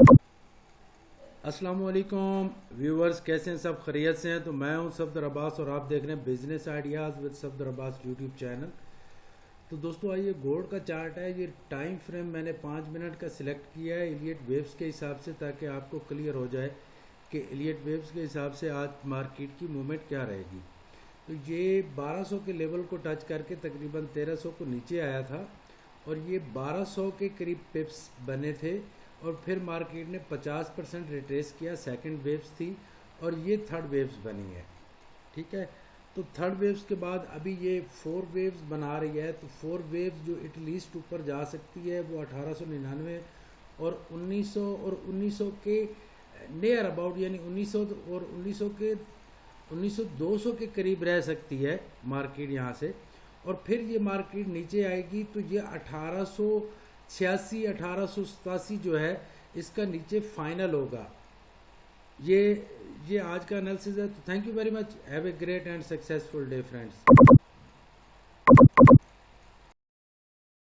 अस्सलाम वालेकुम व्यूवर्स, कैसे हैं? सब खैरियत से हैं? तो मैं हूं सफदर अब्बास और आप देख रहे हैं business ideas with Safdar Abbas YouTube channel. तो दोस्तों आइए, गोल्ड का चार्ट है। ये टाइम फ्रेम मैंने 5 मिनट का सिलेक्ट किया है इलियट वेव्स के हिसाब से, ताकि आपको क्लियर हो जाए कि इलियट वेव्स के हिसाब से आज मार्केट की मूवमेंट क्या रहेगी। तो ये 1200 के लेवल को टच करके तकरीबन 1300 को नीचे आया था और ये 1200 के करीब पिप्स बने थे और फिर मार्केट ने 50% रिट्रेस किया। सेकंड वेव्स थी और ये थर्ड वेव्स बनी है। ठीक है, तो थर्ड वेव्स के बाद अभी ये 4 वेव्स बना रही है। तो 4 वेव्स जो एटलीस्ट ऊपर जा सकती है वो 1899 और 1900 और 1900 के नियर अबाउट, यानी 1900 और 1900 के 200 के करीब रह सकती है मार्केट यहाँ से। और फिर ये मार्केट नीचे आएगी तो ये 1886 1887 जो है इसका नीचे फाइनल होगा। ये आज का एनालिसिस है। तो thank you very much, have a great and successful day friends.